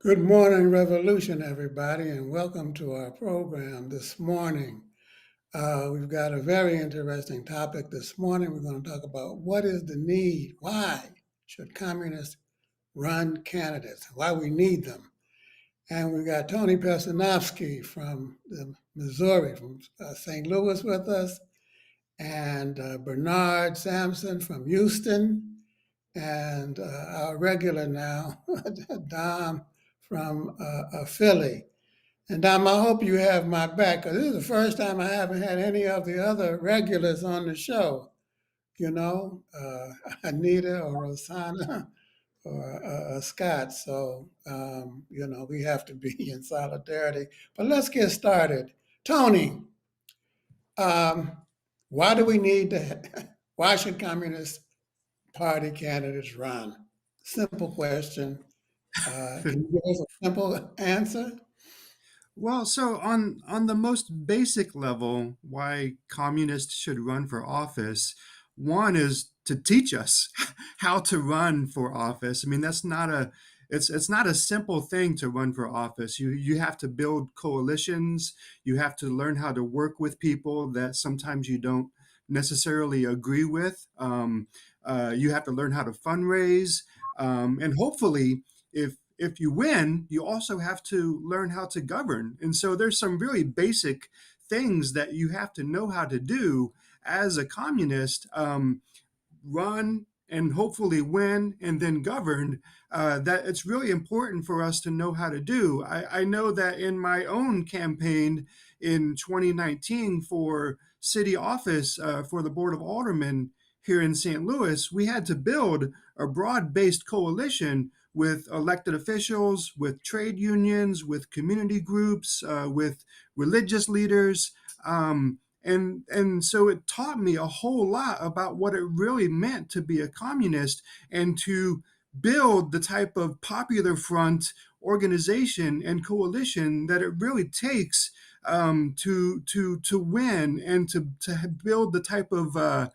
Good morning, Revolution, everybody, and welcome to our program this morning. We've got a very interesting topic this morning. We're going to talk about what is the need, why should communists run candidates, why we need them. And we've got Tony Pesanovsky from Missouri, from St. Louis with us, and Bernard Sampson from Houston, and our regular now, Dom from Philly. And Dom, I hope you have my back, because this is the first time I haven't had any of the other regulars on the show. Anita or Rosanna or Scott. So, we have to be in solidarity. But let's get started. Tony, um, why do we need to, why should Communist Party candidates run? Simple question. Can you give us a simple answer? Well, so on the most basic level, why communists should run for office, one is to teach us how to run for office. I mean, it's not a simple thing to run for office. You have to build coalitions. You have to learn how to work with people that sometimes you don't necessarily agree with. You have to learn how to fundraise, and hopefully, if you win, you also have to learn how to govern. And so there's some really basic things that you have to know how to do as a communist. Run and hopefully win and then govern, that it's really important for us to know how to do. I know that in my own campaign in 2019 for city office, for the Board of Aldermen here in St. Louis, we had to build a broad-based coalition with elected officials, with trade unions, with community groups, with religious leaders. And so it taught me a whole lot about what it really meant to be a communist and to build the type of popular front organization and coalition that it really takes, to win and to build the type of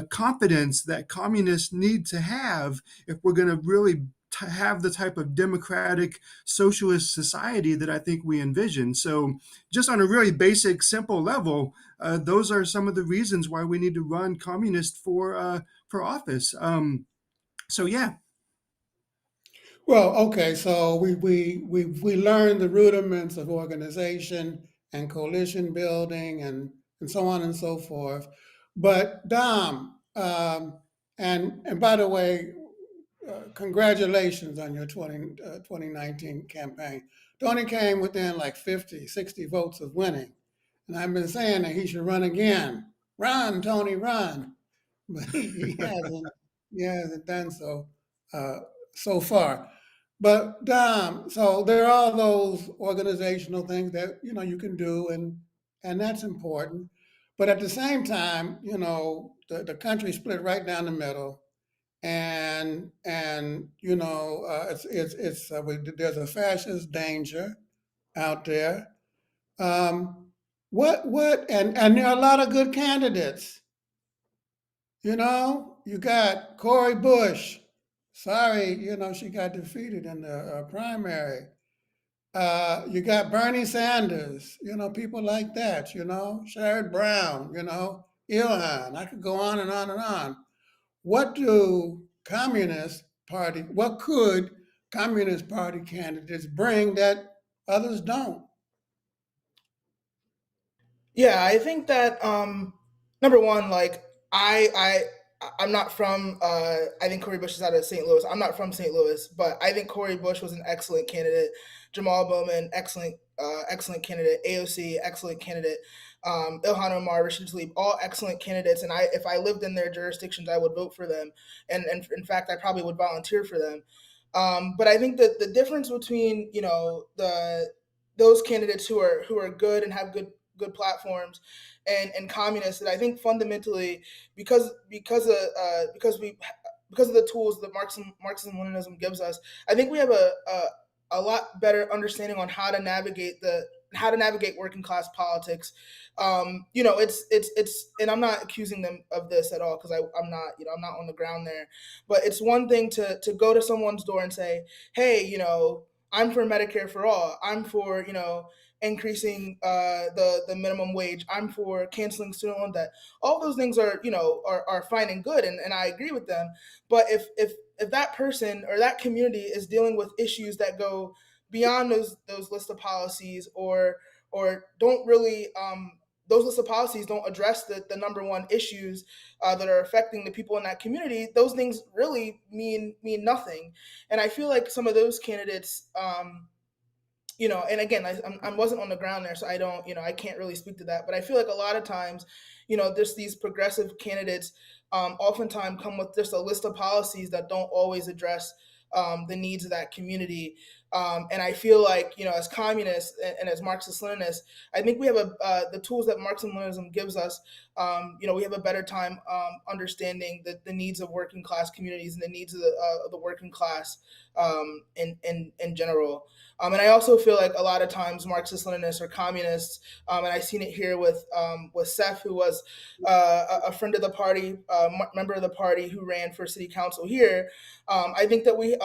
confidence that communists need to have if we're going to really have the type of democratic socialist society that I think we envision. So, just on a really basic, simple level, those are some of the reasons why we need to run communist for office. So yeah. Well, okay, so we learned the rudiments of organization and coalition building and so on and so forth. But Dom, and by the way, congratulations on your 2019 campaign. Tony came within like 50, 60 votes of winning. And I've been saying that he should run again. Run, Tony, run. But he hasn't done so uh, so far. But Dom, so there are all those organizational things that you can do, and that's important. But at the same time, the country split right down the middle, and there's a fascist danger out there. Um, and there are a lot of good candidates. You got Cori Bush. Sorry, she got defeated in the primary. You got Bernie Sanders, people like that, Sherrod Brown, Ilhan. I could go on and on and on. What could Communist Party candidates bring that others don't? Yeah, I think that number one, like I'm not from. I think Cory Bush is out of St. Louis. I'm not from St. Louis, but I think Cory Bush was an excellent candidate. Jamal Bowman, excellent candidate. AOC, excellent candidate. Ilhan Omar, Rashid Tlaib, all excellent candidates. And if I lived in their jurisdictions, I would vote for them. And in fact, I probably would volunteer for them. But I think that the difference between the those candidates who are good and have good platforms and communists, that I think fundamentally, because of the tools that Marxism Leninism gives us, I think we have a lot better understanding on how to navigate working class politics. And I'm not accusing them of this at all, because I'm not, I'm not on the ground there. But it's one thing to go to someone's door and say, hey, I'm for Medicare for all. I'm for, increasing the minimum wage. I'm for canceling student loan debt. All those things are, are fine and good, and I agree with them. But if that person or that community is dealing with issues that go beyond those list of policies, or don't really those list of policies don't address the number one issues that are affecting the people in that community, those things really mean nothing. And I feel like some of those candidates, and again, I wasn't on the ground there, so I don't, I can't really speak to that. But I feel like a lot of times, just these progressive candidates oftentimes come with just a list of policies that don't always address the needs of that community. And I feel like, as communists and as Marxist-Leninists, I think we have the tools that Marxism-Leninism gives us. We have a better time understanding the needs of working class communities and the needs of the working class in general. And I also feel like a lot of times Marxist-Leninists or communists, and I've seen it here with Seth, who was a friend of the party, member of the party who ran for city council here. I think that we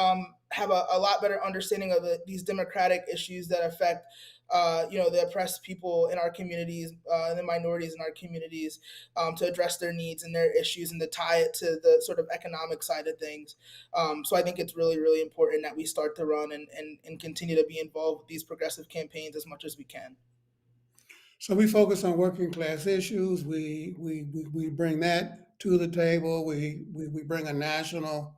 have a lot better understanding of these democratic issues that affect the oppressed people in our communities, the minorities in our communities, to address their needs and their issues and to tie it to the sort of economic side of things. So I think it's really, really important that we start to run and continue to be involved with these progressive campaigns as much as we can. So we focus on working class issues. We bring that to the table. We bring a national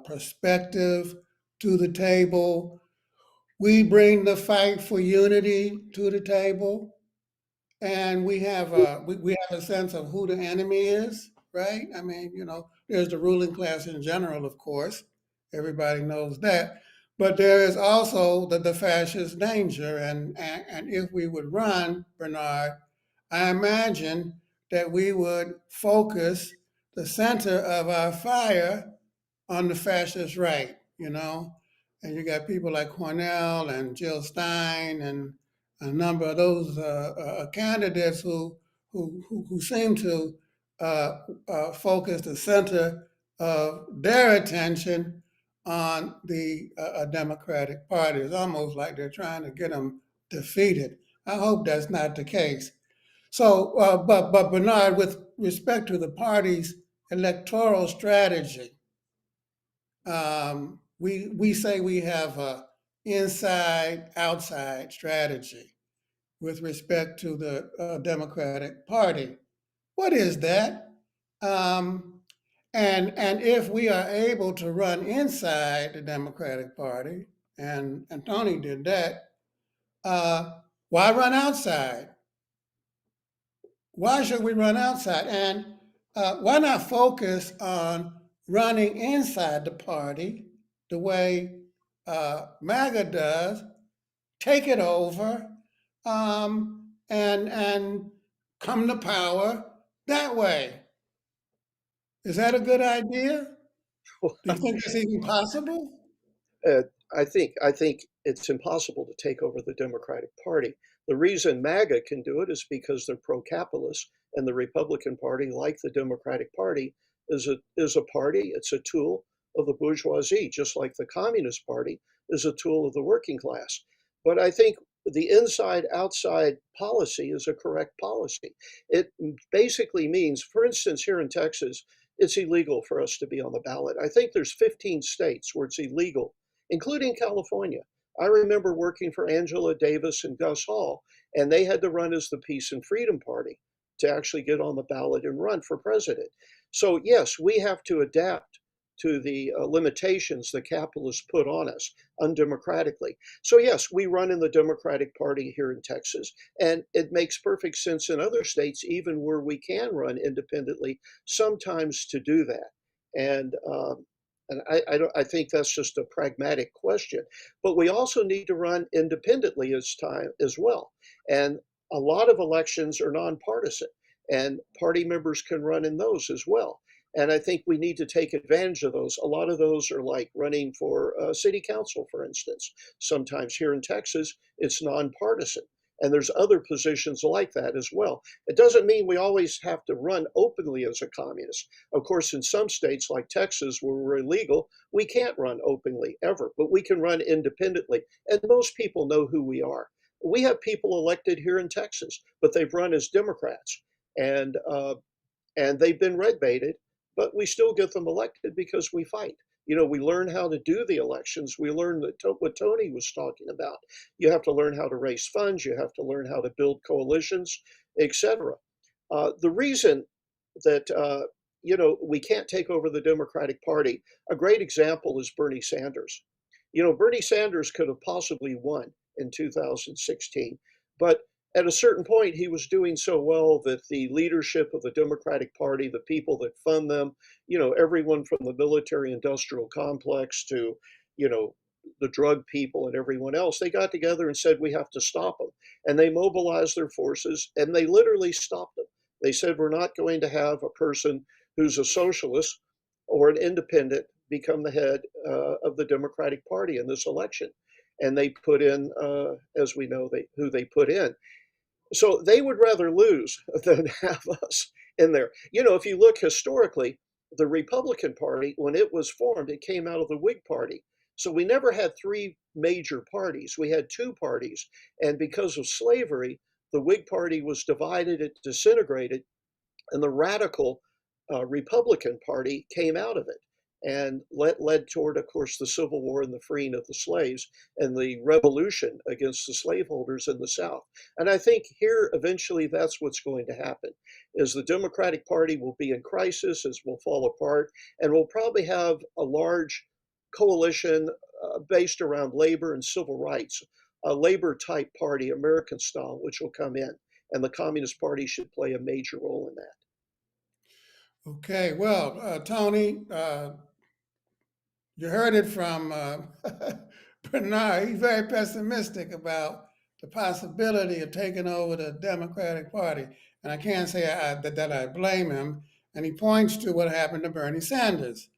perspective to the table. We bring the fight for unity to the table, and we have a sense of who the enemy is, right? I mean, there's the ruling class in general, of course. Everybody knows that. But there is also the fascist danger. And if we would run, Bernard, I imagine that we would focus the center of our fire on the fascist right. And you got people like Cornell and Jill Stein and a number of those candidates who seem to focus the center of their attention on the Democratic Party. It's almost like they're trying to get them defeated. I hope that's not the case. So, but Bernard, with respect to the party's electoral strategy, we say we have a inside outside strategy with respect to the Democratic Party. What is that? And if we are able to run inside the Democratic Party, and Tony did that, why run outside? Why should we run outside? And why not focus on running inside the party the way MAGA does? Take it over, and come to power that way. Is that a good idea? Do you think that's even possible? Uh, I think it's impossible to take over the Democratic Party. The reason MAGA can do it is because they're pro-capitalist, and the Republican Party, like the Democratic Party, is a party. It's a tool of the bourgeoisie, just like the Communist Party is a tool of the working class. But I think the inside-outside policy is a correct policy. It basically means, for instance, here in Texas, it's illegal for us to be on the ballot. I think there's 15 states where it's illegal, including California. I remember working for Angela Davis and Gus Hall, and they had to run as the Peace and Freedom Party to actually get on the ballot and run for president. So, yes, we have to adapt to the limitations the capitalists put on us undemocratically. So, yes, we run in the Democratic Party here in Texas, and it makes perfect sense in other states, even where we can run independently, sometimes to do that. And I think that's just a pragmatic question. But we also need to run independently as well. And a lot of elections are nonpartisan, and party members can run in those as well. And I think we need to take advantage of those. A lot of those are like running for city council, for instance. Sometimes here in Texas, it's nonpartisan. And there's other positions like that as well. It doesn't mean we always have to run openly as a communist. Of course, in some states like Texas, where we're illegal, we can't run openly ever, but we can run independently. And most people know who we are. We have people elected here in Texas, but they've run as Democrats, and and they've been red baited, but we still get them elected because we fight. We learn how to do the elections. We learn what Tony was talking about. You have to learn how to raise funds. You have to learn how to build coalitions, etc. The reason that we can't take over the Democratic Party, a great example is Bernie Sanders. Bernie Sanders could have possibly won in 2016, but at a certain point, he was doing so well that the leadership of the Democratic Party, the people that fund them, everyone from the military industrial complex to, the drug people and everyone else, they got together and said, we have to stop them. And they mobilized their forces and they literally stopped them. They said, we're not going to have a person who's a socialist or an independent become the head of the Democratic Party in this election. And they put in, as we know, who they put in. So they would rather lose than have us in there. If you look historically, the Republican Party, when it was formed, it came out of the Whig Party. So we never had three major parties. We had two parties. And because of slavery, the Whig Party was divided, it disintegrated, and the radical Republican Party came out of it and led toward, of course, the Civil War and the freeing of the slaves and the revolution against the slaveholders in the South. And I think here, eventually, that's what's going to happen, is the Democratic Party will be in crisis, as will fall apart, and we'll probably have a large coalition based around labor and civil rights, a labor-type party, American style, which will come in. And the Communist Party should play a major role in that. Okay, well, Tony, you heard it from Bernard. He's very pessimistic about the possibility of taking over the Democratic Party. And I can't say that I blame him. And he points to what happened to Bernie Sanders.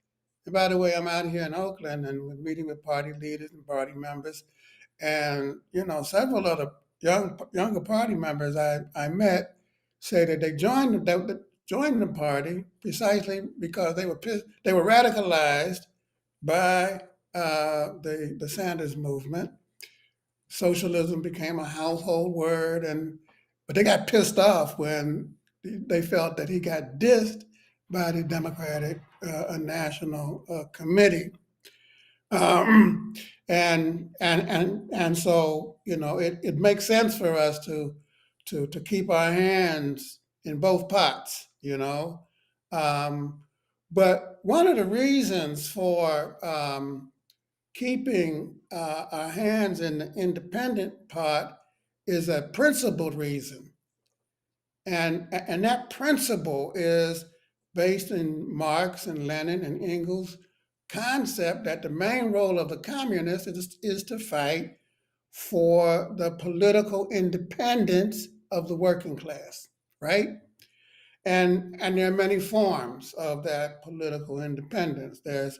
And by the way, I'm out here in Oakland and we're meeting with party leaders and party members. And, several of the younger party members I met say that they joined the party precisely because they were radicalized by the Sanders movement. Socialism became a household word, but they got pissed off when they felt that he got dissed by the Democratic National Committee. And so it makes sense for us to keep our hands in both pots, But one of the reasons for keeping our hands in the independent pot is a principled reason. And that principle is based in Marx and Lenin and Engels' concept that the main role of the communist is to fight for the political independence of the working class, right? And there are many forms of that political independence. There's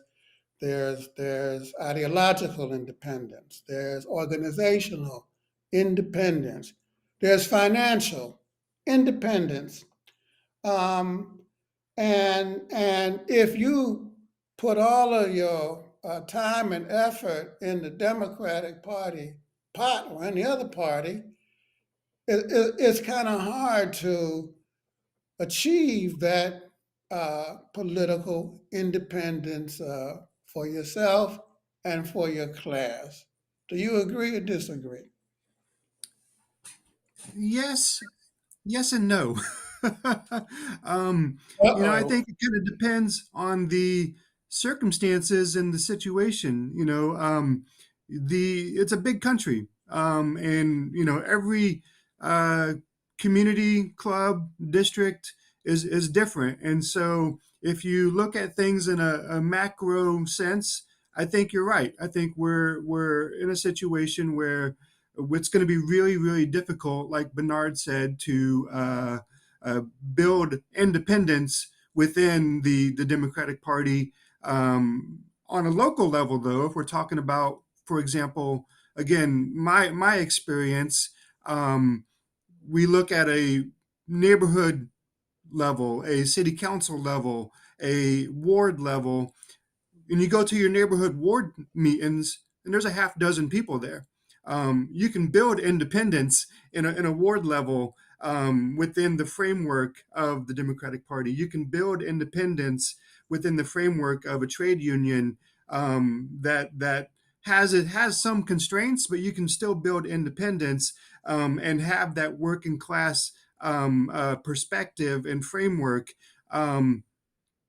ideological independence. There's organizational independence. There's financial independence. And if you put all of your time and effort in the Democratic Party pot or any other party, it's kind of hard to achieve that political independence for yourself and for your class. Do you agree or disagree? Yes, yes and no. I Uh-oh. think it kind of depends on the circumstances and the situation. It's a big country, and every uh, community, club, district is different. And so, if you look at things in a macro sense, I think you're right. I think we're in a situation where it's going to be really, really difficult, like Bernard said, to build independence within the Democratic Party. On a local level, though, if we're talking about, for example, again, my experience, We look at a neighborhood level, a city council level, a ward level, and you go to your neighborhood ward meetings, and there's a half dozen people there. You can build independence in a ward level within the framework of the Democratic Party. You can build independence within the framework of a trade union that has some constraints, but you can still build independence and have that working class perspective and framework.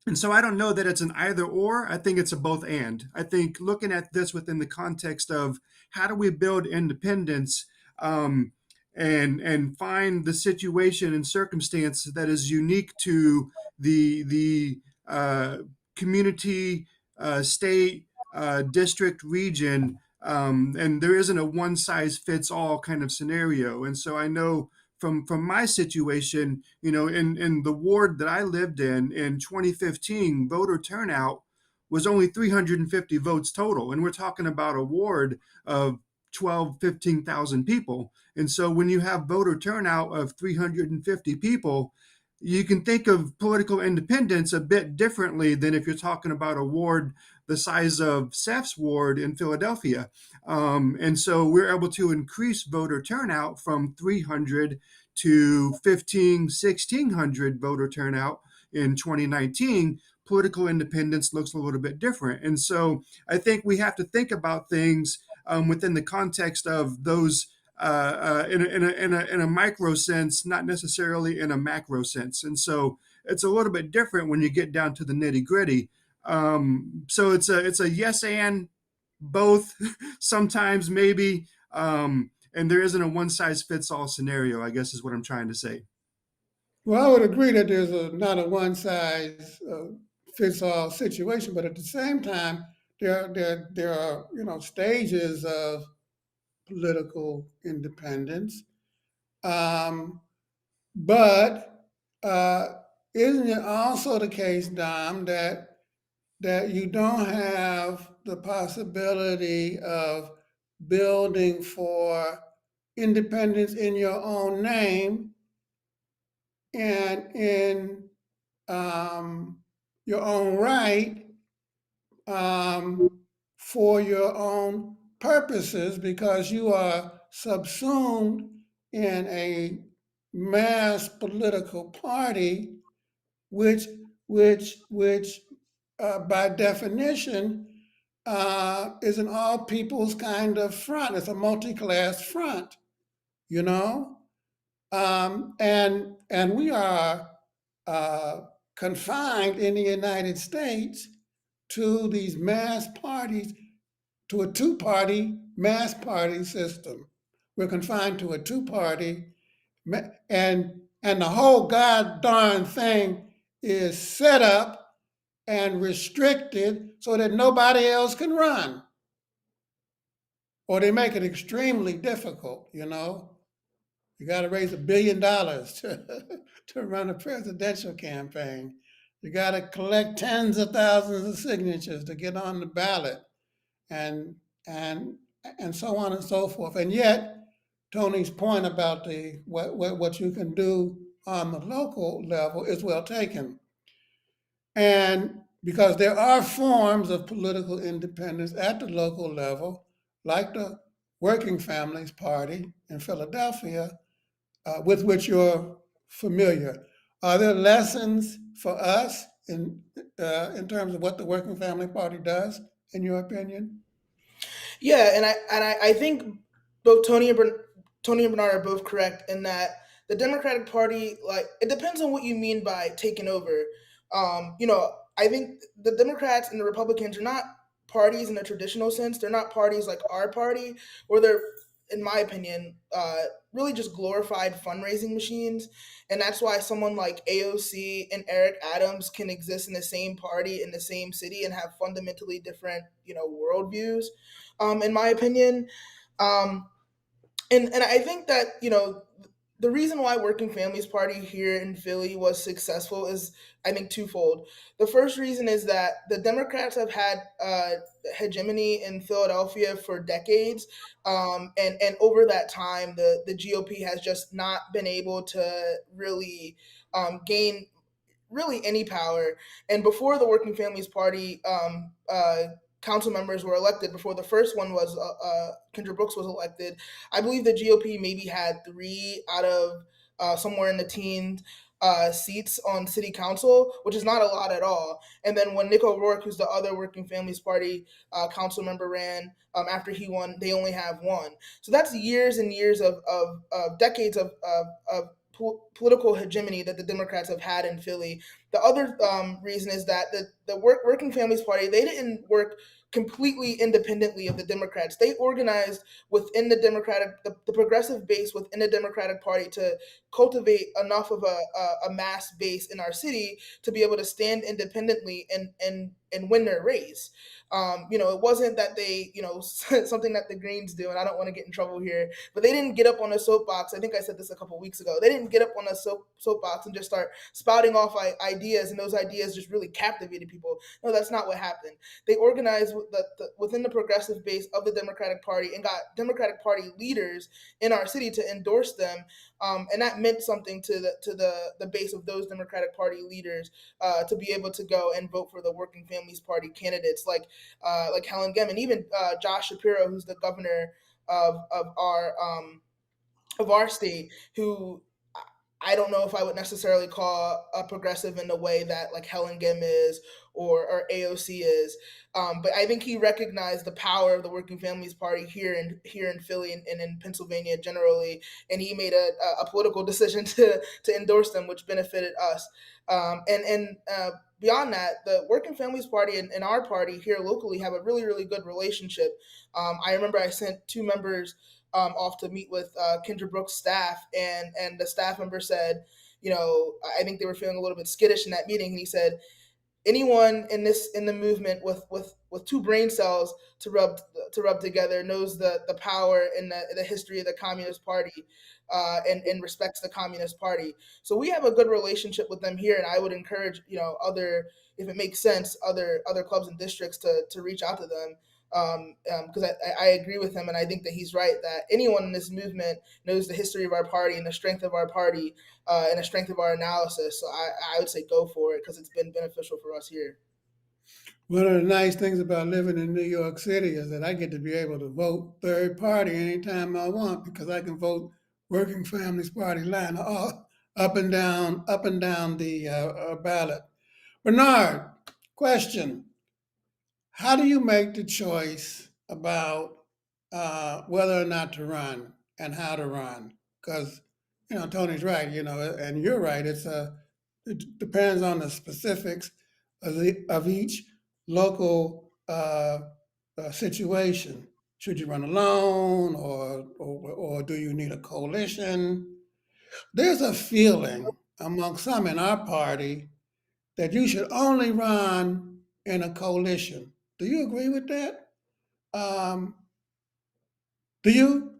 And so I don't know that it's an either or. I think it's a both and. I think looking at this within the context of how do we build independence um, and find the situation and circumstance that is unique to the community, state, district, region, and there isn't a one size fits all kind of scenario. And so I know from my situation, in the ward that I lived in 2015, voter turnout was only 350 votes total. And we're talking about a ward of 12, 15,000 people. And so when you have voter turnout of 350 people, you can think of political independence a bit differently than if you're talking about a ward the size of Seth's ward in Philadelphia. And so we're able to increase voter turnout from 300 to 15, 1,600 voter turnout in 2019. Political independence looks a little bit different. And so I think we have to think about things within the context of those in a micro sense, not necessarily in a macro sense. And so it's a little bit different when you get down to the nitty gritty. So it's a yes and both, sometimes maybe, and there isn't a one size fits all scenario, I guess is what I'm trying to say. Well, I would agree that there's not a one size fits all situation, but at the same time, there are stages of political independence. Um, but isn't it also the case, Dom, that you don't have the possibility of building for independence in your own name and in um, your own right um, for your own purposes because you are subsumed in a mass political party, which by definition is an all people's kind of front. It's a multi-class front, you know, and we are uh, confined in the United States to these mass parties, to a two-party mass party system. We're confined to a two-party, and the whole god darn thing is set up and restricted so that nobody else can run, or they make it extremely difficult. You got to raise $1 billion to run a presidential campaign. You got to collect tens of thousands of signatures to get on the ballot, and and and so on and so forth. And yet, Tony's point about the what you can do on the local level is well taken. And because there are forms of political independence at the local level, like the Working Families Party in Philadelphia, with which you're familiar. Are there lessons for us in terms of what the Working Family Party does, in your opinion? Yeah, and I think both Tony and Bernard are both correct in that the Democratic Party, like, it depends on what you mean by taking over. I think the Democrats and the Republicans are not parties in a traditional sense. They're not parties like our party, or they're, in my opinion, really just glorified fundraising machines. And that's why someone like AOC and Eric Adams can exist in the same party in the same city and have fundamentally different, worldviews, in my opinion. Um, and I think that, the reason why Working Families Party here in Philly was successful is, I think, twofold. The first reason is that the Democrats have had hegemony in Philadelphia for decades, and over that time, the GOP has just not been able to really gain really any power. And before the Working Families Party council members were elected, before the first one was Kendra Brooks was elected, I believe the GOP maybe had three out of somewhere in the teens seats on city council, which is not a lot at all. And then when Nick O'Rourke, who's the other Working Families Party council member, ran after he won, they only have one. So that's years and years of decades of political hegemony that the Democrats have had in Philly. The other reason is that the Working Families Party, they didn't work completely independently of the Democrats. They organized within the progressive base within the Democratic Party to cultivate enough of a mass base in our city to be able to stand independently and win their race. It wasn't that they, something that the Greens do, and I don't want to get in trouble here, but they didn't get up on a soapbox. I think I said this a couple weeks ago. They didn't get up on a soapbox and just start spouting off ideas, and those ideas just really captivated people. No, that's not what happened. They organized within the progressive base of the Democratic Party and got Democratic Party leaders in our city to endorse them, and that meant something to the base of those Democratic Party leaders to be able to go and vote for the Working Families Party candidates like Helen Gem, and even Josh Shapiro, who's the governor of our state, who I don't know if I would necessarily call a progressive in the way that like Helen Gim is or AOC is, but I think he recognized the power of the Working Families Party here in Philly and in Pennsylvania generally, and he made a political decision to endorse them, which benefited us. And beyond that, the Working Families Party and our party here locally have a really good relationship. I remember I sent two members off to meet with Kendra Brooks' staff, and the staff member said, I think they were feeling a little bit skittish in that meeting, and he said, anyone in the movement with two brain cells to rub together knows the power and the history of the Communist Party, and respects the Communist Party. So we have a good relationship with them here, and I would encourage other, if it makes sense, other clubs and districts to reach out to them. Because I agree with him, and I think that he's right that anyone in this movement knows the history of our party and the strength of our party, and the strength of our analysis. So I would say go for it because it's been beneficial for us here. One of the nice things about living in New York City is that I get to be able to vote third party anytime I want because I can vote Working Families Party line up and down the ballot. Bernard, question. How do you make the choice about whether or not to run and how to run? Because Tony's right, and you're right. It depends on the specifics of each local situation. Should you run alone, or do you need a coalition? There's a feeling among some in our party that you should only run in a coalition. Do you agree with that? Um, do you?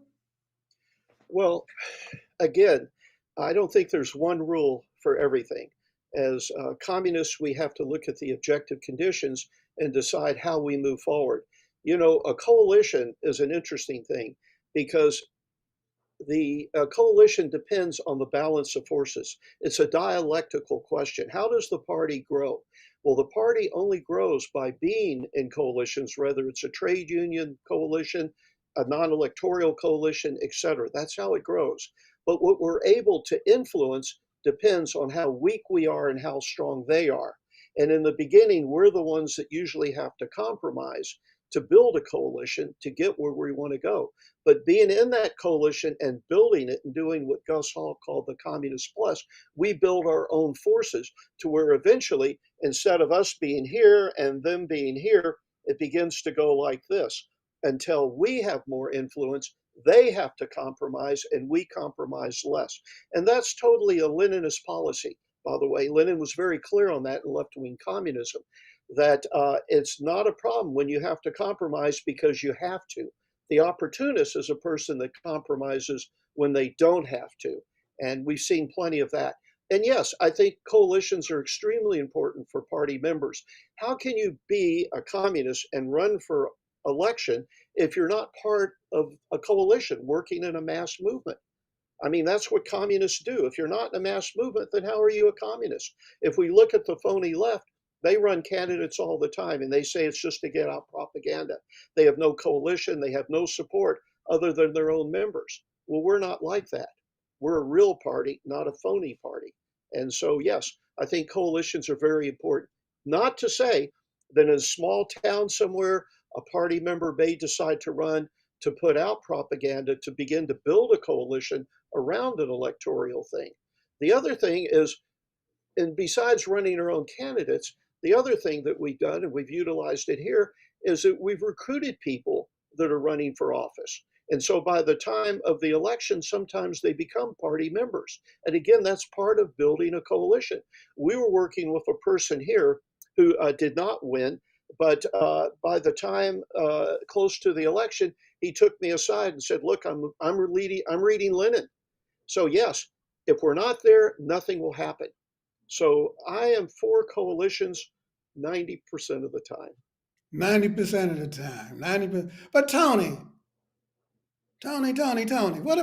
Well, again, I don't think there's one rule for everything. As communists, we have to look at the objective conditions and decide how we move forward. A coalition is an interesting thing because the coalition depends on the balance of forces. It's a dialectical question. How does the party grow? Well, the party only grows by being in coalitions, whether it's a trade union coalition, a non electoral coalition, etc. That's how it grows. But what we're able to influence depends on how weak we are and how strong they are. And in the beginning, we're the ones that usually have to compromise to build a coalition to get where we want to go. But being in that coalition and building it and doing what Gus Hall called the Communist Plus, we build our own forces to where eventually, instead of us being here and them being here, it begins to go like this. Until we have more influence, they have to compromise and we compromise less. And that's totally a Leninist policy. By the way, Lenin was very clear on that in left wing communism, that it's not a problem when you have to compromise because you have to. The opportunist is a person that compromises when they don't have to. And we've seen plenty of that. And yes, I think coalitions are extremely important for party members. How can you be a communist and run for election if you're not part of a coalition working in a mass movement? I mean, that's what communists do. If you're not in a mass movement, then how are you a communist? If we look at the phony left, they run candidates all the time and they say it's just to get out propaganda. They have no coalition, they have no support other than their own members. Well, we're not like that. We're a real party, not a phony party. And so, yes, I think coalitions are very important. Not to say that in a small town somewhere, a party member may decide to run to put out propaganda to begin to build a coalition around an electoral thing. The other thing is, and besides running our own candidates, the other thing that we've done, and we've utilized it here, is that we've recruited people that are running for office. And so by the time of the election, sometimes they become party members. And again, that's part of building a coalition. We were working with a person here who did not win, but by the time close to the election, he took me aside and said, "Look, I'm reading Lenin. So yes, if we're not there, nothing will happen." So I am for coalitions 90% of the time. 90% of the time. 90%. But Tony, what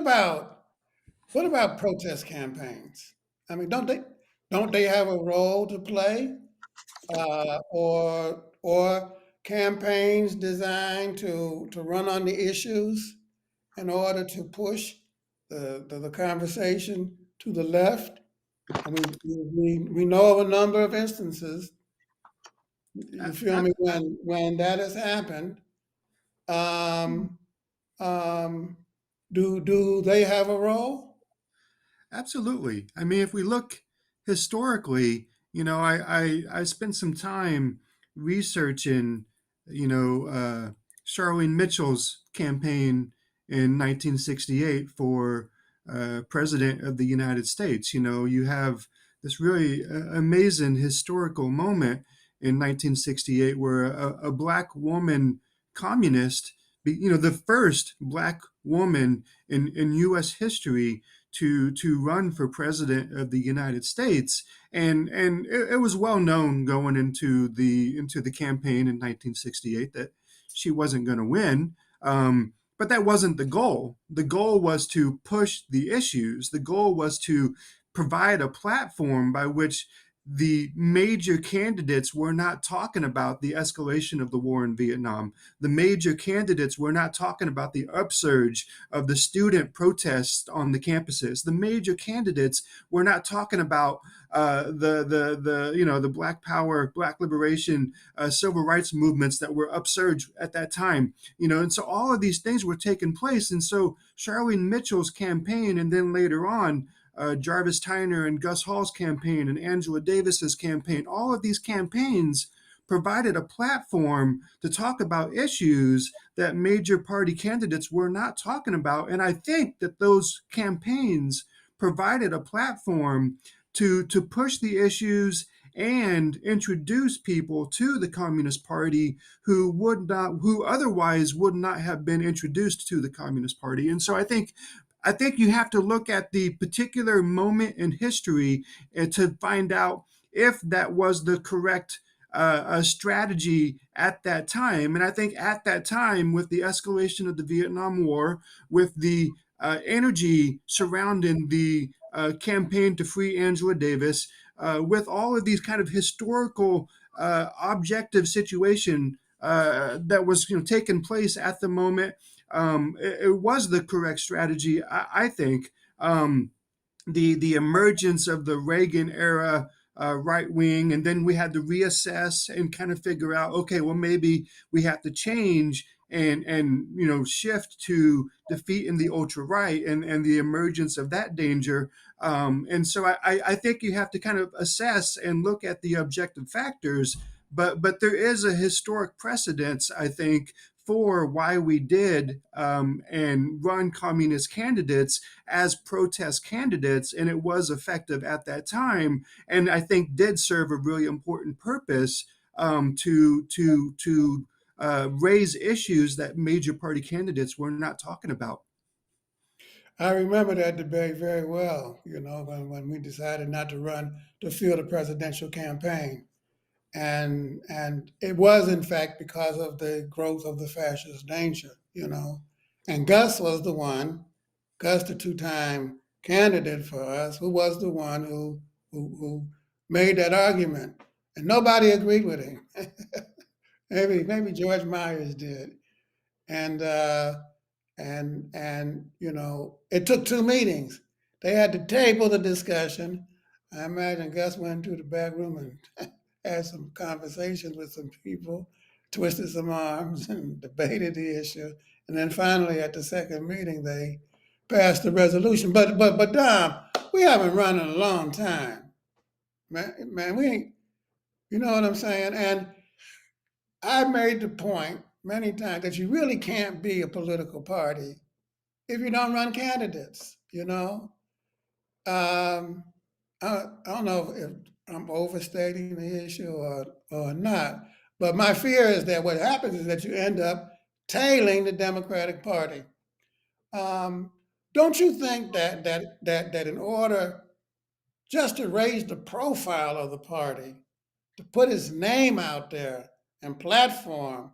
about protest campaigns? I mean, don't they have a role to play? Or campaigns designed to run on the issues in order to push the conversation to the left? And we know of a number of instances, you feel me, when that has happened. Um, um, do they have a role? Absolutely. I mean, if we look historically, I spent some time researching, Charlene Mitchell's campaign in 1968 for president of the United States. You have this really amazing historical moment in 1968 where a black woman communist, the first black woman in U.S. history to run for president of the United States, and it was well known going into the campaign in 1968 that she wasn't going to win. But that wasn't the goal. The goal was to push the issues. The goal was to provide a platform by which the major candidates were not talking about the escalation of the war in Vietnam. The major candidates were not talking about the upsurge of the student protests on the campuses. The major candidates were not talking about the Black Power, Black Liberation, civil rights movements that were upsurge at that time. And so all of these things were taking place. And so Charlene Mitchell's campaign, and then later on, Jarvis Tyner and Gus Hall's campaign and Angela Davis's campaign, all of these campaigns provided a platform to talk about issues that major party candidates were not talking about. And I think that those campaigns provided a platform to push the issues and introduce people to the Communist Party who otherwise would not have been introduced to the Communist Party. And so I think you have to look at the particular moment in history to find out if that was the correct strategy at that time. And I think at that time, with the escalation of the Vietnam War, with the energy surrounding the campaign to free Angela Davis, with all of these kind of historical objective situation that was taking place at the moment, it was the correct strategy, I think. The emergence of the Reagan era right wing, and then we had to reassess and kind of figure out, okay, well, maybe we have to change and shift to defeating the ultra right and the emergence of that danger. And so I think you have to kind of assess and look at the objective factors, but there is a historic precedence, I think, for why we did and run communist candidates as protest candidates, and it was effective at that time, and I think did serve a really important purpose to raise issues that major party candidates were not talking about. I remember that debate very well, when we decided not to run to field a presidential campaign. And it was in fact because of the growth of the fascist danger. And Gus, the two-time candidate for us, who was the one who made that argument, and nobody agreed with him. Maybe George Myers did, and it took two meetings. They had to table the discussion. I imagine Gus went to the back room and had some conversations with some people, twisted some arms, and debated the issue. And then finally, at the second meeting, they passed the resolution. But Dom, we haven't run in a long time, man. We ain't. You know what I'm saying? And I made the point many times that you really can't be a political party if you don't run candidates. Um, I don't know if I'm overstating the issue or not, but my fear is that what happens is that you end up tailing the Democratic Party. Um, don't you think that in order just to raise the profile of the party, to put his name out there and platform.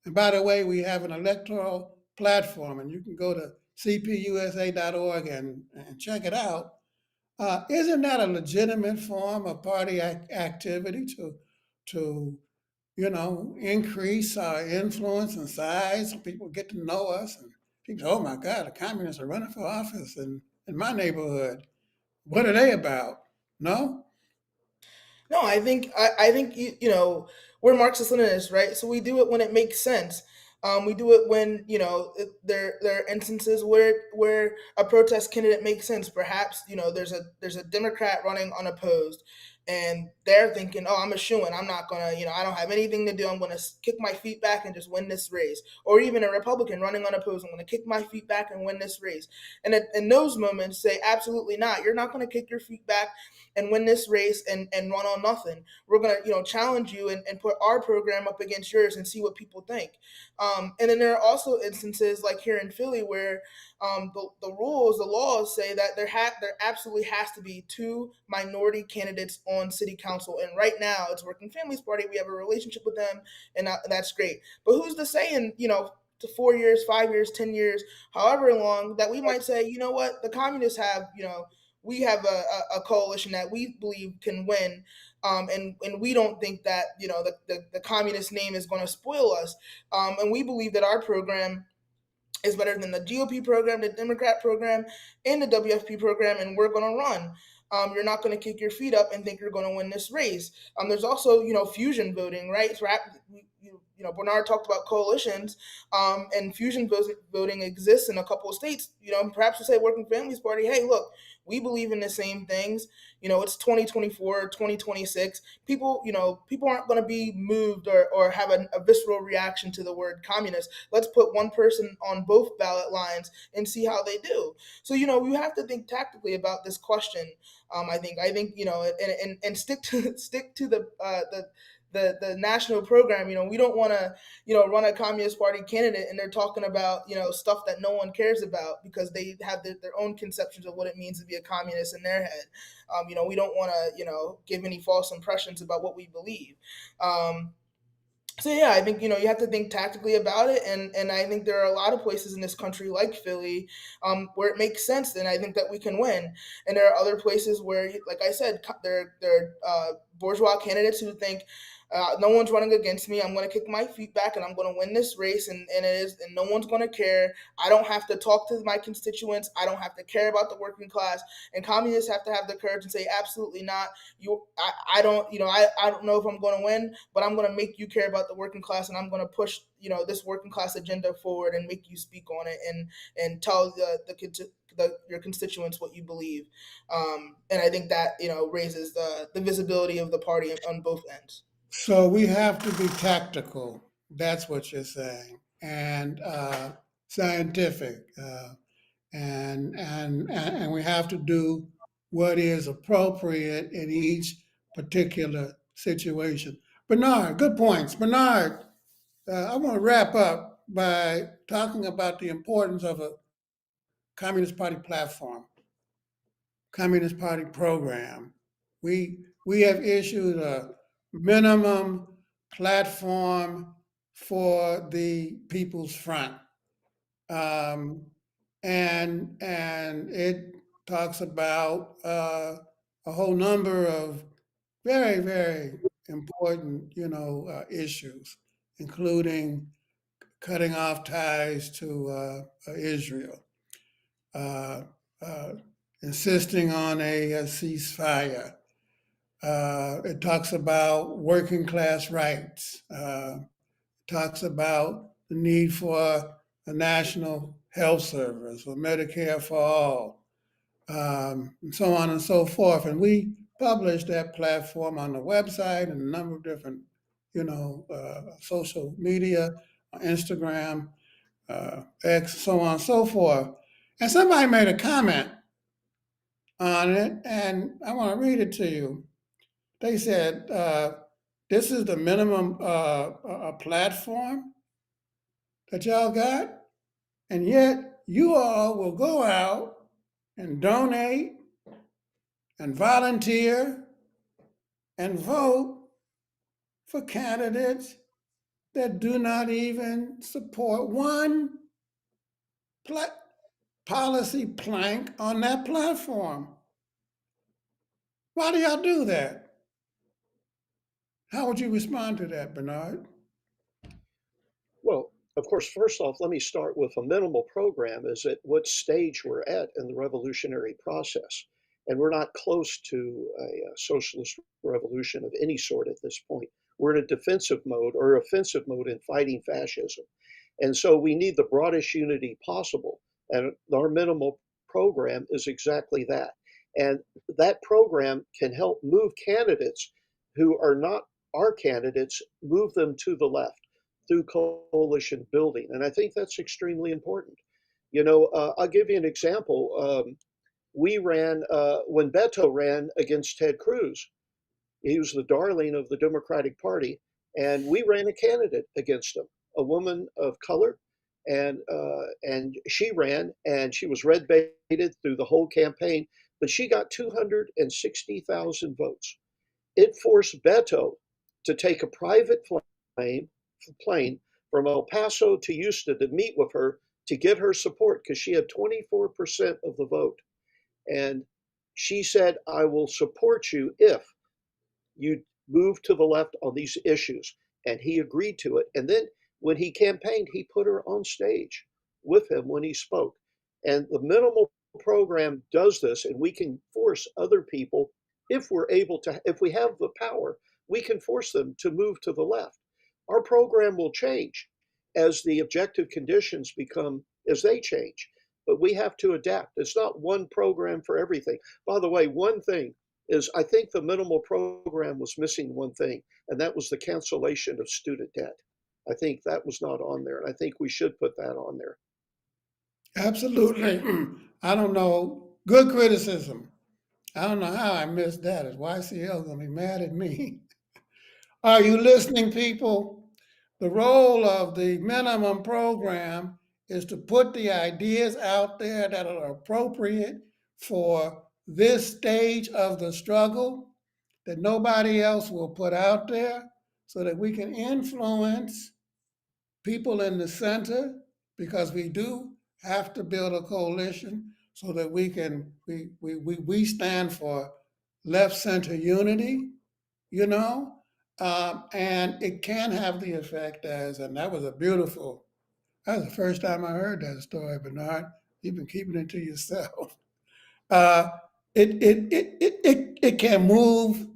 And by the way, we have an electoral platform, and you can go to cpusa.org and check it out. Isn't that a legitimate form of party activity to increase our influence and size so people get to know us and people, oh my God, the communists are running for office in my neighborhood. What are they about? No? No, I think we're Marxist-Leninists, right? So we do it when it makes sense. We do it when there are instances where a protest candidate makes sense. Perhaps there's a Democrat running unopposed, and they're thinking, oh, I'm a shoo-in. I'm not gonna I don't have anything to do. I'm gonna kick my feet back and just win this race. Or even a Republican running unopposed. I'm gonna kick my feet back and win this race. And in those moments, say absolutely not. You're not gonna kick your feet back and win this race and run on nothing. We're gonna challenge you and put our program up against yours and see what people think. And then there are also instances like here in Philly where the laws say that there absolutely has to be two minority candidates on city council. And right now it's Working Families Party. We have a relationship with them, and that's great. But who's to say in to 4 years, 5 years, 10 years, however long that we might say, you know what, the communists have we have a coalition that we believe can win, and we don't think that the communist name is going to spoil us, and we believe that our program is better than the GOP program, the Democrat program, and the WFP program, and we're going to run. You're not going to kick your feet up and think you're going to win this race. There's also, fusion voting, right? So, Bernard talked about coalitions, and fusion voting exists in a couple of states. Perhaps we say Working Families Party, hey, look, we believe in the same things. It's 2024, 2026. People aren't going to be moved or have a visceral reaction to the word communist. Let's put one person on both ballot lines and see how they do. So, you have to think tactically about this question. I think and stick to the national program. We don't want to run a Communist Party candidate and they're talking about stuff that no one cares about because they have their own conceptions of what it means to be a communist in their head. We don't want to give any false impressions about what we believe. So yeah, I think you have to think tactically about it, and I think there are a lot of places in this country like Philly, where it makes sense, and I think that we can win. And there are other places where, like I said, there are bourgeois candidates who think no one's running against me. I'm going to kick my feet back and I'm going to win this race, and no one's going to care. I don't have to talk to my constituents. I don't have to care about the working class. And communists have to have the courage and say, absolutely not. I don't know if I'm going to win, but I'm going to make you care about the working class, and I'm going to push this working class agenda forward and make you speak on it and tell your constituents what you believe. And I think that raises the visibility of the party on both ends. So we have to be tactical. That's what you're saying, and scientific, and we have to do what is appropriate in each particular situation. Bernard, good points. Bernard, I want to wrap up by talking about the importance of a Communist Party platform, Communist Party program. We have issued a minimum platform for the People's Front. Um, and it talks about a whole number of very, very important, issues, including cutting off ties to Israel, uh, uh, insisting on a ceasefire. It talks about working class rights. Talks about the need for a national health service or Medicare for all, and so on and so forth. And we published that platform on the website and a number of different, social media, Instagram, X, so on and so forth. And somebody made a comment on it, and I want to read it to you. They said, "This is the minimum platform that y'all got, and yet you all will go out and donate and volunteer and vote for candidates that do not even support one policy plank on that platform. Why do y'all do that?" How would you respond to that, Bernard? Well, of course, first off, let me start with a minimal program is at what stage we're at in the revolutionary process. And we're not close to a socialist revolution of any sort at this point. We're in a defensive mode or offensive mode in fighting fascism. And so we need the broadest unity possible. And our minimal program is exactly that. And that program can help move candidates who are not our candidates, move them to the left through coalition building. And I think that's extremely important. I'll give you an example. We ran, when Beto ran against Ted Cruz, he was the darling of the Democratic Party, and we ran a candidate against him, a woman of color, and she ran, and she was red baited through the whole campaign, but she got 260,000 votes. It forced Beto to take a private plane from El Paso to Houston to meet with her to get her support because she had 24% of the vote. And she said, "I will support you if you move to the left on these issues." And he agreed to it. And then when he campaigned, he put her on stage with him when he spoke. And the minimal program does this, and we can force other people, if we're able to, if we have the power, we can force them to move to the left. Our program will change as the objective conditions as they change, but we have to adapt. It's not one program for everything. By the way, one thing is I think the minimal program was missing one thing, and that was the cancellation of student debt. I think that was not on there, and I think we should put that on there. Absolutely. I don't know. Good criticism. I don't know how I missed that. Is YCL going to be mad at me? Are you listening, people? The role of the minimum program is to put the ideas out there that are appropriate for this stage of the struggle that nobody else will put out there so that we can influence people in the center, because we do have to build a coalition so that we stand for left center unity, you know, and it can have the effect and that was that was the first time I heard that story, Bernard. You've been keeping it to yourself. Uh, it can move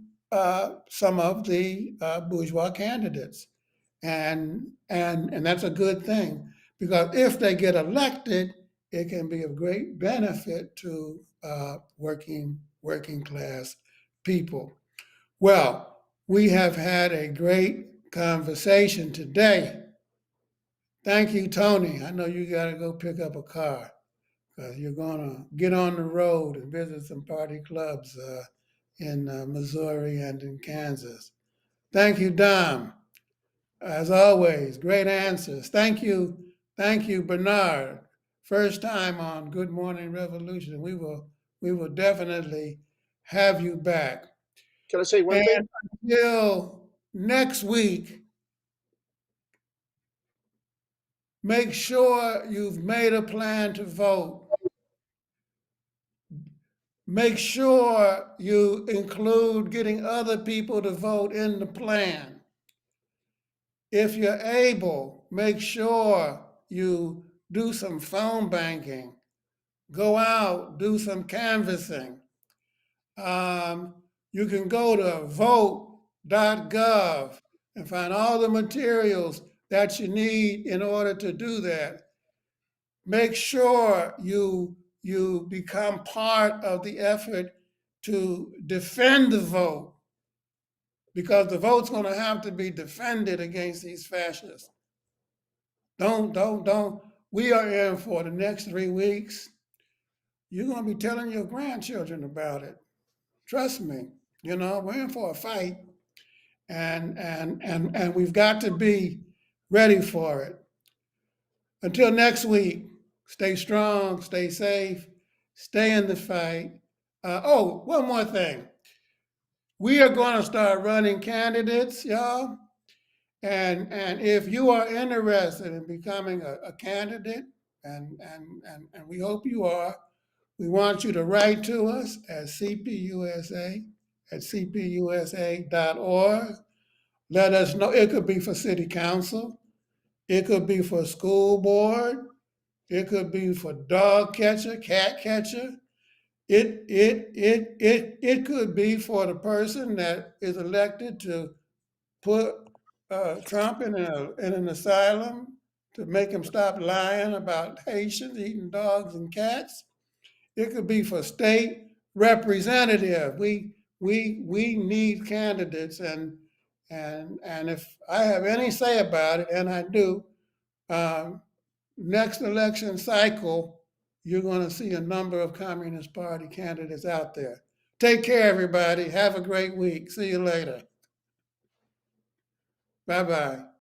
some of the bourgeois candidates, and that's a good thing, because if they get elected, it can be of great benefit to working class people. Well, we have had a great conversation today. Thank you, Tony. I know you got to go pick up a car because you're going to get on the road and visit some party clubs in Missouri and in Kansas. Thank you, Dom. As always, great answers. Thank you, Bernard, first time on Good Morning Revolution. We will definitely have you back. Can I say one And thing? until next week, make sure you've made a plan to vote. Make sure you include getting other people to vote in the plan. If you're able, make sure you do some phone banking, go out, do some canvassing. You can go to vote.gov and find all the materials that you need in order to do that. Make sure you become part of the effort to defend the vote, because the vote's going to have to be defended against these fascists. Don't. We are in for the next 3 weeks. You're going to be telling your grandchildren about it. Trust me. We're in for a fight, and we've got to be ready for it. Until next week, stay strong, stay safe, stay in the fight. One more thing. We are going to start running candidates, y'all. And if you are interested in becoming a candidate, and we hope you are, we want you to write to us at cpusa@cpusa.org. Let us know. It could be for city council. It could be for school board. It could be for dog catcher, cat catcher. It could be for the person that is elected to put Trump in an asylum to make him stop lying about Haitians eating dogs and cats. It could be for state representative. We need candidates, and if I have any say about it, and I do, next election cycle, you're going to see a number of Communist Party candidates out there. Take care, everybody. Have a great week. See you later. Bye-bye.